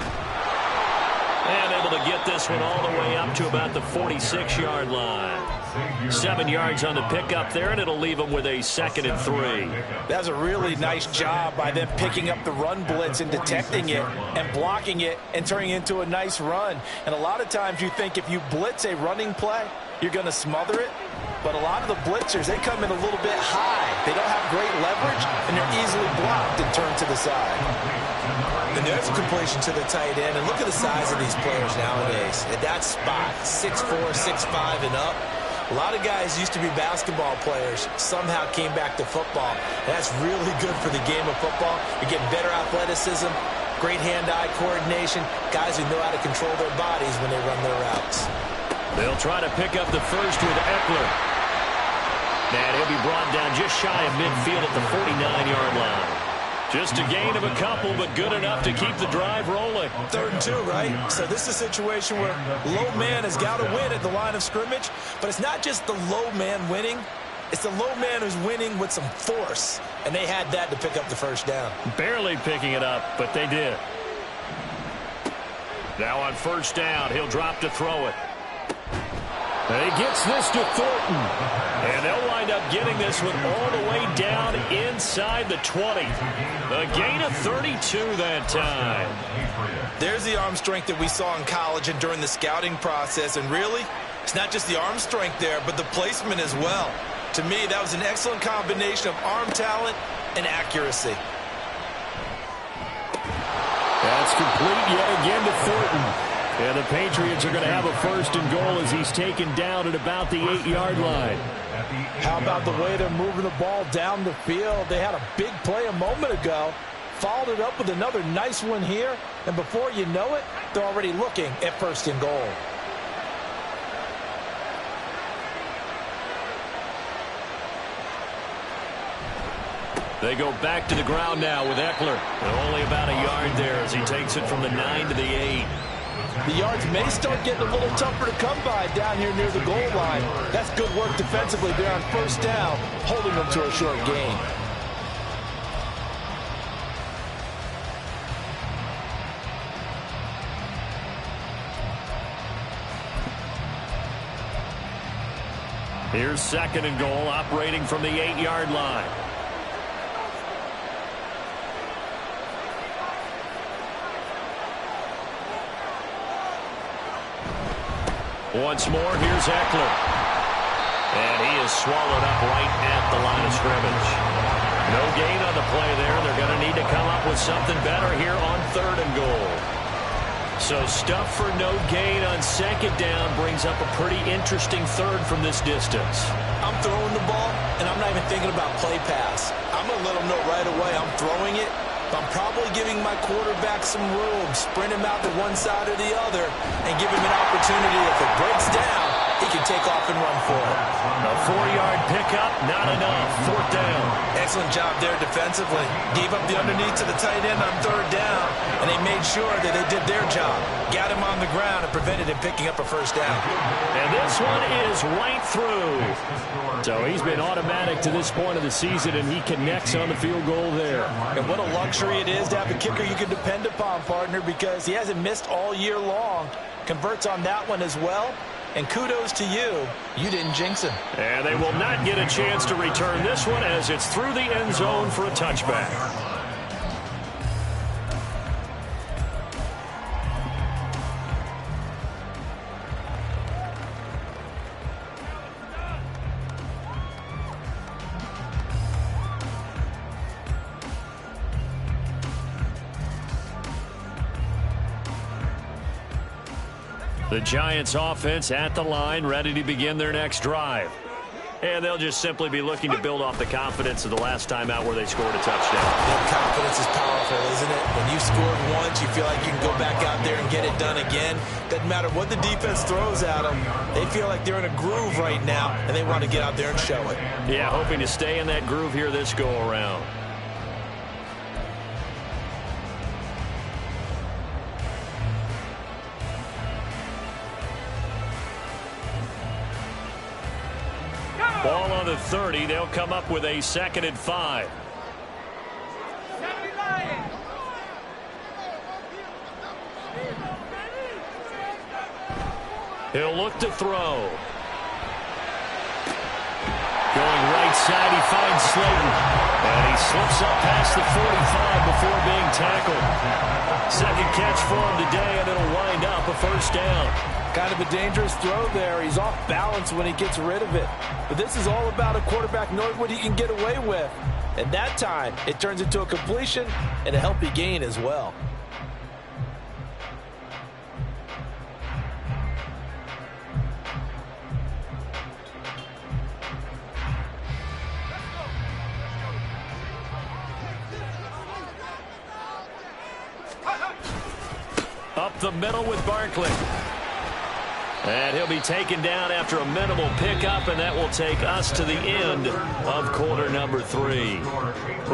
And able to get this one all the way up to about the 46-yard line. 7 yards on the pickup there, and it'll leave them with a 2nd and 3. That's a really nice job by them picking up the run blitz and detecting it and blocking it and turning it into a nice run. And a lot of times you think if you blitz a running play, you're going to smother it. But a lot of the blitzers, they come in a little bit high. They don't have great leverage, and they're easily blocked and turned to the side. And there's a completion to the tight end. And look at the size of these players nowadays. At that spot, 6'4", 6'5", and up. A lot of guys used to be basketball players, somehow came back to football. And that's really good for the game of football. You're getting better athleticism, great hand-eye coordination, guys who know how to control their bodies when they run their routes. They'll try to pick up the first with Eckler. And he'll be brought down just shy of midfield at the 49-yard line. Just a gain of a couple, but good enough to keep the drive rolling. 3rd and 2, right? So this is a situation where low man has got to win at the line of scrimmage, but it's not just the low man winning. It's the low man who's winning with some force, and they had that to pick up the 1st down. Barely picking it up, but they did. Now on 1st down, he'll drop to throw it. And he gets this to Thornton. And they'll wind up getting this one all the way down inside the 20. A gain of 32 that time. There's the arm strength that we saw in college and during the scouting process. And really, it's not just the arm strength there, but the placement as well. To me, that was an excellent combination of arm talent and accuracy. That's complete yet again to Thornton. And the Patriots are going to have a 1st and goal as he's taken down at about the 8-yard line. How about the way they're moving the ball down the field? They had a big play a moment ago, followed it up with another nice one here, and before you know it, they're already looking at 1st and goal. They go back to the ground now with Eckler. And only about a yard there as he takes it from the 9 to the 8. The yards may start getting a little tougher to come by down here near the goal line. That's good work defensively there on 1st down, holding them to a short gain. Here's 2nd and goal, operating from the 8-yard line. Once more, here's Eckler. And he is swallowed up right at the line of scrimmage. No gain on the play there. They're going to need to come up with something better here on 3rd and goal. So stuff for no gain on 2nd down brings up a pretty interesting 3rd from this distance. I'm throwing the ball, and I'm not even thinking about play pass. I'm going to let them know right away I'm throwing it. But I'm probably giving my quarterback some room, sprint him out to one side or the other, and give him an opportunity. If it breaks down, he can take off and run for it. A 4-yard pickup, not enough. 4th down. Excellent job there defensively. Gave up the underneath to the tight end on 3rd down, and they made sure that they did their job. Got him on the ground and prevented him picking up a 1st down. And this one is right through. So he's been automatic to this point of the season, and he connects on the field goal there. And what a luxury it is to have a kicker you can depend upon, partner, because he hasn't missed all year long. Converts on that one as well. And kudos to you. You didn't jinx him. And they will not get a chance to return this one as it's through the end zone for a touchback. The Giants offense at the line, ready to begin their next drive. And they'll just simply be looking to build off the confidence of the last time out where they scored a touchdown. That confidence is powerful, isn't it? When you scored once, you feel like you can go back out there and get it done again. Doesn't matter what the defense throws at them. They feel like they're in a groove right now, and they want to get out there and show it. Yeah, hoping to stay in that groove here this go-around. Ball on the 30. They'll come up with a 2nd and 5. He'll look to throw. Going right side, he finds Slayton. And he slips up past the 45 before being tackled. 2nd catch for him today, and it'll wind up a 1st down. Kind of a dangerous throw there. He's off balance when he gets rid of it. But this is all about a quarterback knowing what he can get away with. And that time, it turns into a completion and a healthy gain as well. Up the middle with Barkley. And he'll be taken down after a minimal pickup, and that will take us to the end of quarter number 3.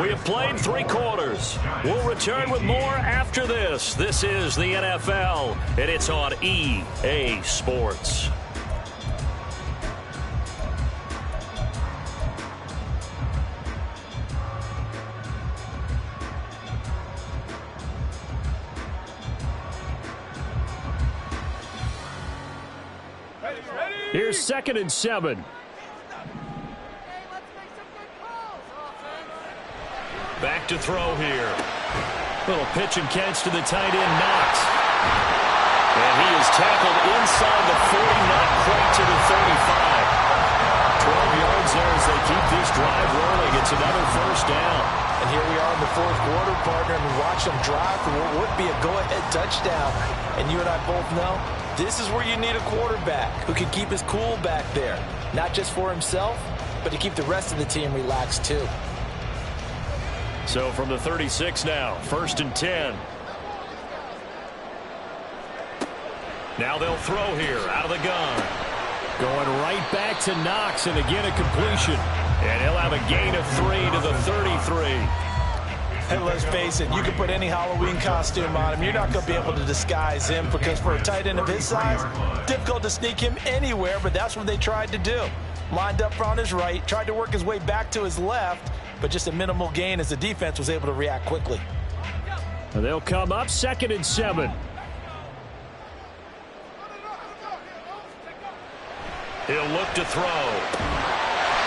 We have played 3 quarters. We'll return with more after this. This is the NFL, and it's on EA Sports. Here's 2nd and 7. Back to throw here. Little pitch and catch to the tight end, Knox. And he is tackled inside the 40, not quite to the 35. 12 yards there as they keep this drive rolling. It's another 1st down. And here we are in the 4th quarter, partner, and we watch them drive for what would be a go-ahead touchdown. And you and I both know this is where you need a quarterback who can keep his cool back there. Not just for himself, but to keep the rest of the team relaxed too. So from the 36 now, 1st and 10. Now they'll throw here out of the gun. Going right back to Knox, and again a completion. And he'll have a gain of 3 to the 33. Hey, let's face it, you can put any Halloween costume on him. You're not going to be able to disguise him because for a tight end of his size, difficult to sneak him anywhere, but that's what they tried to do. Lined up on his right, tried to work his way back to his left, but just a minimal gain as the defense was able to react quickly. And they'll come up 2nd and 7. He'll look to throw.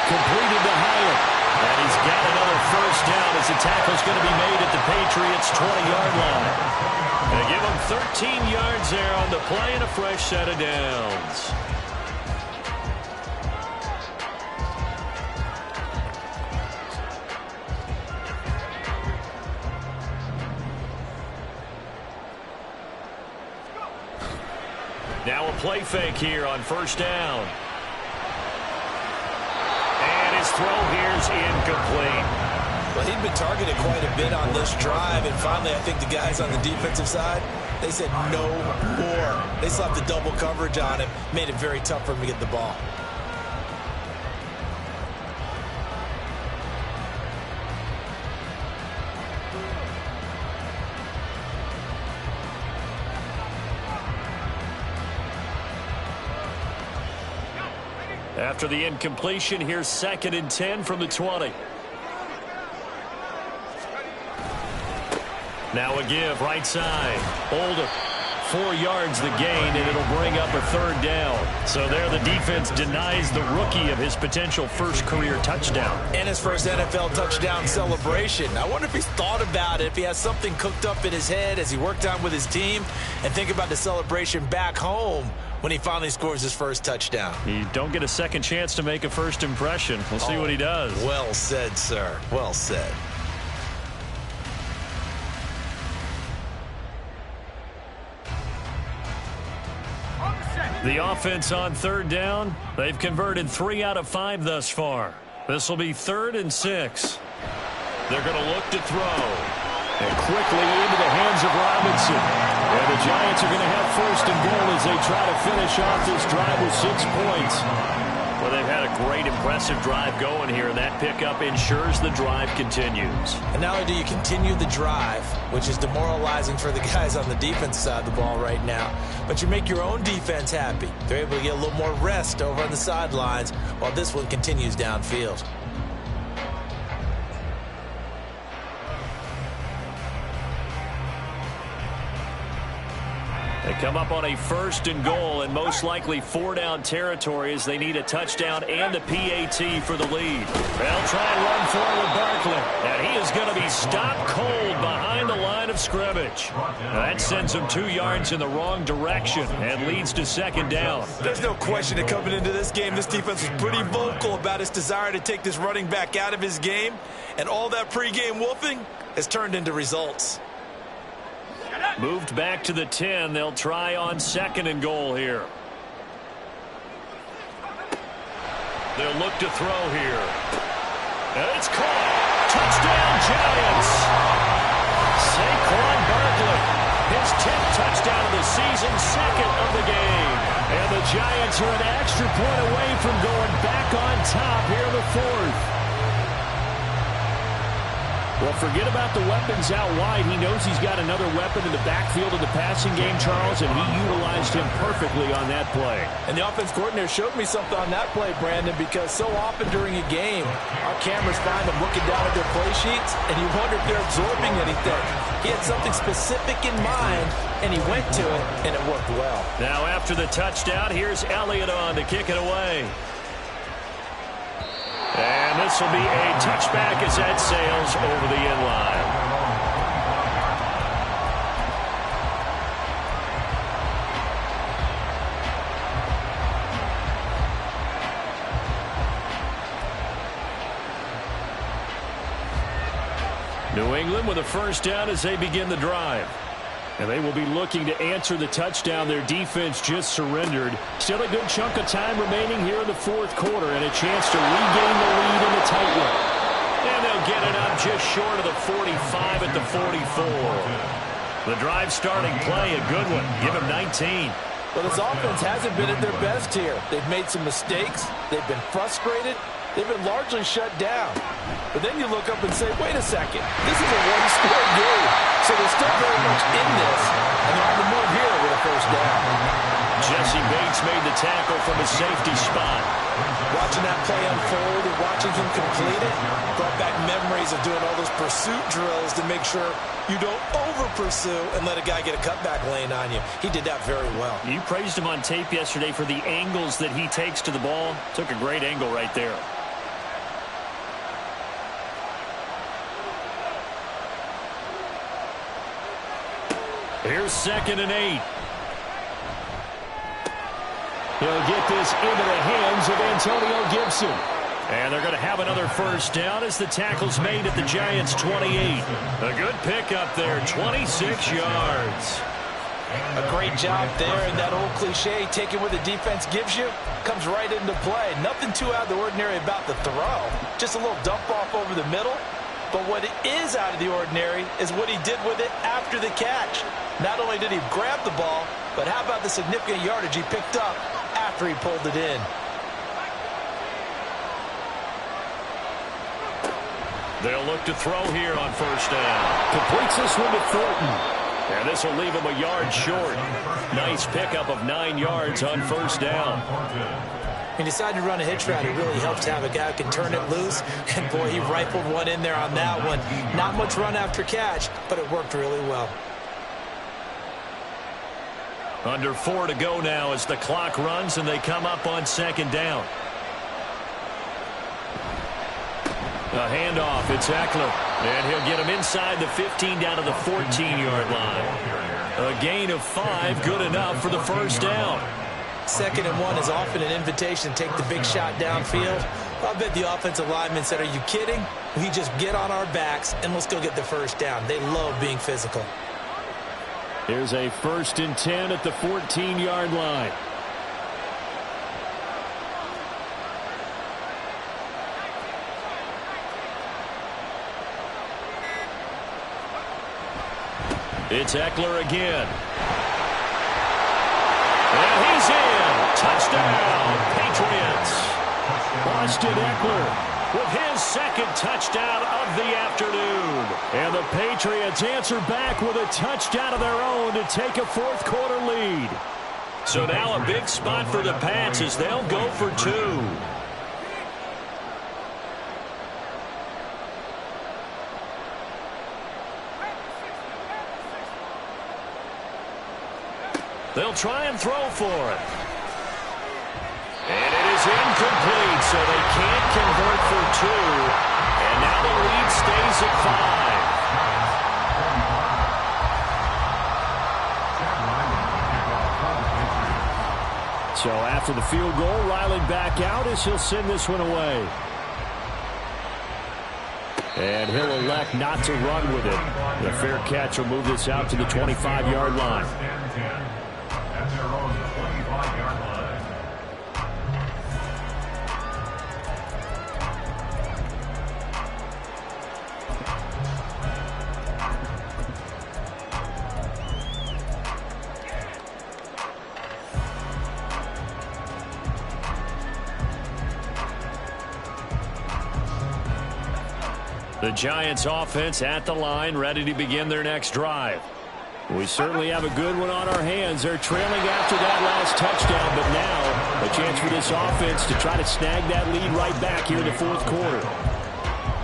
Completed to Hyatt. And he's got another first down as the tackle's going to be made at the Patriots' 20-yard line. They give him 13 yards there on the play and a fresh set of downs. Now a play fake here on first down. And his throw here's incomplete. Well, he'd been targeted quite a bit on this drive, and finally I think the guys on the defensive side, they said no more. They slapped the double coverage on him, made it very tough for him to get the ball. After the incompletion, here's 2nd and 10 from the 20. Now a give, right side. Oldham, 4 yards the gain, and it'll bring up a 3rd down. So there the defense denies the rookie of his potential first career touchdown. And his first NFL touchdown celebration. I wonder if he's thought about it, if he has something cooked up in his head as he worked on with his team, and think about the celebration back home when he finally scores his first touchdown. You don't get a second chance to make a first impression. We'll see what he does. Well said, sir. Well said. The offense on 3rd down, they've converted 3 out of 5 thus far. This will be 3rd and 6. They're going to look to throw. And quickly into the hands of Robinson. And the Giants are going to have 1st and goal as they try to finish off this drive with 6 points. Well, they've had a great, impressive drive going here, and that pickup ensures the drive continues. And not only do you continue the drive, which is demoralizing for the guys on the defense side of the ball right now, but you make your own defense happy. They're able to get a little more rest over on the sidelines while this one continues downfield. They come up on a 1st and goal and most likely 4-down territory as they need a touchdown and a PAT for the lead. They'll try and run forward with Barkley. And he is going to be stopped cold behind the line of scrimmage. That sends him 2 yards in the wrong direction and leads to 2nd down. There's no question that coming into this game, this defense was pretty vocal about its desire to take this running back out of his game. And all that pregame wolfing has turned into results. Moved back to the 10. They'll try on 2nd and goal here. They'll look to throw here. And it's caught. Touchdown, Giants. Saquon Barkley. His 10th touchdown of the season, 2nd of the game. And the Giants are an extra point away from going back on top here in the 4th. Well, forget about the weapons out wide. He knows he's got another weapon in the backfield of the passing game, Charles, and he utilized him perfectly on that play. And the offense coordinator showed me something on that play, Brandon, because so often during a game, our cameras find them looking down at their play sheets, and you wonder if they're absorbing anything. He had something specific in mind, and he went to it, and it worked well. Now, after the touchdown, here's Elliott on to kick it away. And this will be a touchback as that sails over the end line. New England with a first down as they begin the drive. And they will be looking to answer the touchdown their defense just surrendered. Still a good chunk of time remaining here in the 4th quarter and a chance to regain the lead in the tight one. And they'll get it up just short of the 45 at the 44. The drive starting play, a good one. Give him 19. Well, this offense hasn't been at their best here. They've made some mistakes. They've been frustrated. They've been largely shut down. But then you look up and say, wait a second, this is a one-score game. So they're still very much in this, and they're on the move here with a first down. Jesse Bates made the tackle from a safety spot. Watching that play unfold and watching him complete it brought back memories of doing all those pursuit drills to make sure you don't over-pursue and let a guy get a cutback lane on you. He did that very well. You praised him on tape yesterday for the angles that he takes to the ball. Took a great angle right there. Here's 2nd and 8. He'll get this into the hands of Antonio Gibson. And they're going to have another first down as the tackle's made at the Giants' 28. A good pickup there, 26 yards. A great job there, and that old cliche, taking what the defense gives you, comes right into play. Nothing too out of the ordinary about the throw. Just a little dump off over the middle. But what is out of the ordinary is what he did with it after the catch. Not only did he grab the ball, but how about the significant yardage he picked up after he pulled it in. They'll look to throw here on first down. Completes this one to Thornton. And this will leave him a yard short. Nice pickup of 9 yards on first down. He decided to run a hitch route. It really helps to have a guy who can turn it loose. And, boy, he rifled one in there on that one. Not much run after catch, but it worked really well. Under 4 to go now as the clock runs and they come up on 2nd down. A handoff, it's Eckler. And he'll get him inside the 15 down to the 14-yard line. A gain of 5, good enough for the first down. 2nd and 1 is often an invitation to take the big shot downfield. I bet the offensive lineman said, are you kidding? We just get on our backs and let's go get the first down. They love being physical. Here's a 1st and 10 at the 14-yard line. It's Eckler again. And he's in. Touchdown, Patriots. Austin Eckler with his 2nd touchdown of the afternoon. And the Patriots answer back with a touchdown of their own to take a 4th quarter lead. So now a big spot for the Pats as they'll go for 2. They'll try and throw for it. And it is incomplete, so they can't convert for 2. And now the lead stays at 5. So after the field goal, Riley back out as he'll send this one away. And he'll elect not to run with it. The fair catch will move this out to the 25-yard line. At their own 25-yard line. The Giants offense at the line, ready to begin their next drive. We certainly have a good one on our hands. They're trailing after that last touchdown, but now a chance for this offense to try to snag that lead right back here in the 4th quarter.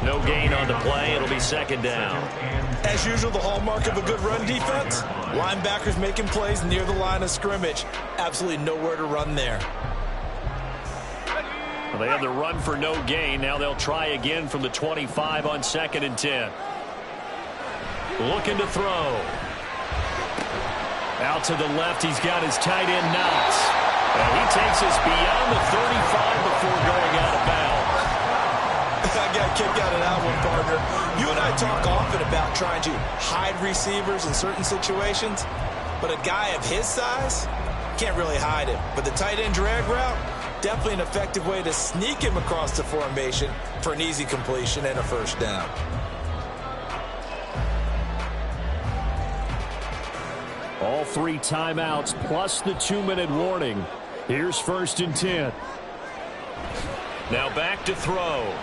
No gain on the play. It'll be 2nd down. As usual, the hallmark of a good run defense, linebackers making plays near the line of scrimmage. Absolutely nowhere to run there. Well, they had the run for no gain. Now they'll try again from the 25 on 2nd and 10. Looking to throw. Out to the left, he's got his tight end Knox. And he takes us beyond the 35 before going out of bounds. I got a kick out of that one, partner. You and I talk often about trying to hide receivers in certain situations, but a guy of his size can't really hide him. But the tight end drag route, definitely an effective way to sneak him across the formation for an easy completion and a first down. All 3 timeouts plus the 2-minute warning. Here's 1st and 10. Now back to throw.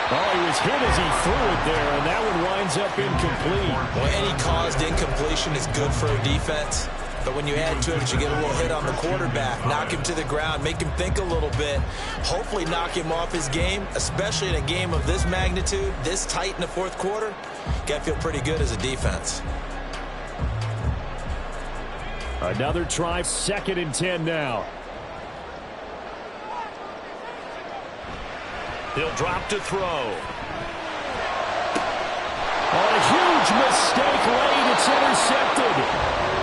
Oh, he was hit as he threw it there, and that one winds up incomplete. Well, any caused incompletion is good for a defense. But when you add to it, you get a little hit on the quarterback, knock him to the ground, make him think a little bit, hopefully knock him off his game, especially in a game of this magnitude, this tight in the fourth quarter. Got to feel pretty good as a defense. Another try, 2nd and 10 now. He'll drop to throw. A huge mistake late. It's intercepted.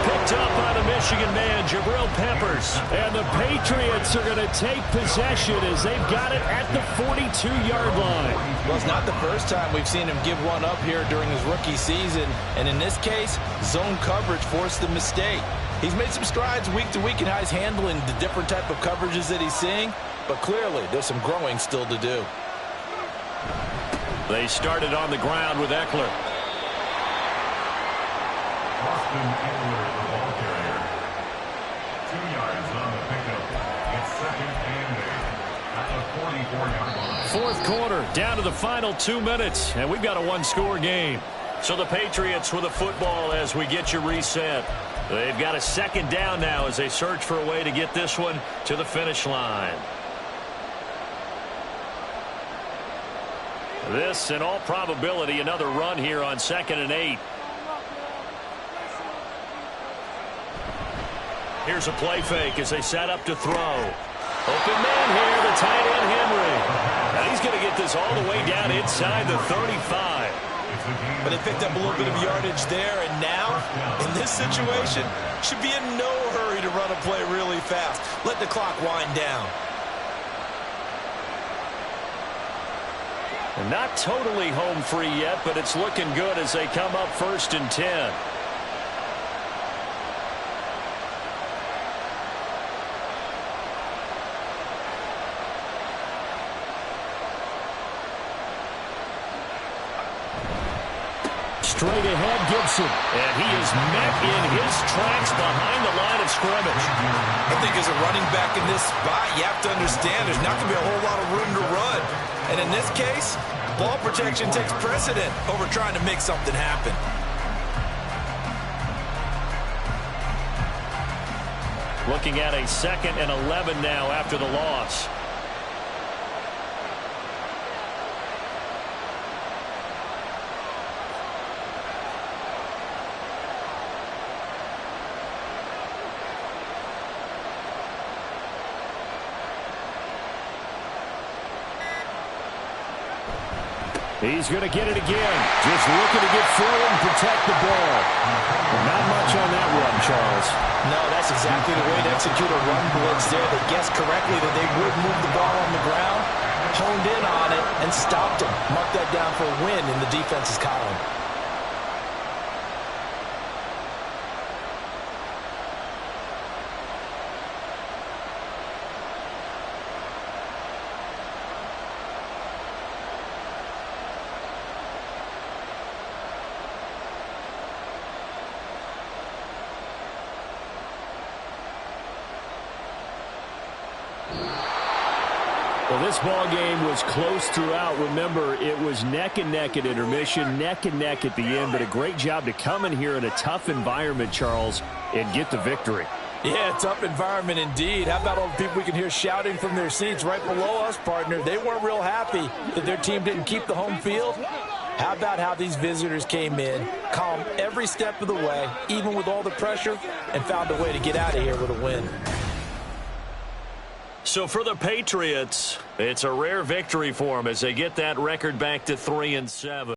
Picked up by the Michigan man, Jabril Peppers. And the Patriots are going to take possession as they've got it at the 42-yard line. Well, it's not the first time we've seen him give one up here during his rookie season. And in this case, zone coverage forced the mistake. He's made some strides week to week in how he's handling the different type of coverages that he's seeing. But clearly, there's some growing still to do. They started on the ground with Eckler. Austin Eckler, the ball carrier. 2 yards on the pickup. It's 2nd and 8 at the 44-yard line. Fourth quarter, down to the final 2 minutes, and we've got a one-score game. So the Patriots with the football as we get you reset. They've got a 2nd down now as they search for a way to get this one to the finish line. This, in all probability, another run here on 2nd and 8. Here's a play fake as they set up to throw. Open man here, the tight end Henry. And he's going to get this all the way down inside the 35. But they picked up a little bit of yardage there, and now, in this situation, should be in no hurry to run a play really fast. Let the clock wind down. And not totally home free yet, but it's looking good as they come up 1st and 10. Straight ahead, Gibson. And he is met in his tracks behind the line of scrimmage. I think as a running back in this spot, you have to understand there's not going to be a whole lot of room to run. And in this case, ball protection takes precedent over trying to make something happen. Looking at a 2nd and 11 now after the loss. He's going to get it again. Just looking to get forward and protect the ball. Not much on that one, Charles. No, that's exactly the way to execute a run blitz there. They guessed correctly that they would move the ball on the ground, honed in on it, and stopped him. Marked that down for a win in the defense's column. Well, this ball game was close throughout. Remember, it was neck and neck at intermission, neck and neck at the end, but a great job to come in here in a tough environment, Charles, and get the victory. Yeah, tough environment indeed. How about all the people we can hear shouting from their seats right below us, partner? They weren't real happy that their team didn't keep the home field. How about how these visitors came in, calm every step of the way, even with all the pressure, and found a way to get out of here with a win. So for the Patriots, it's a rare victory for them as they get that record back to 3-7.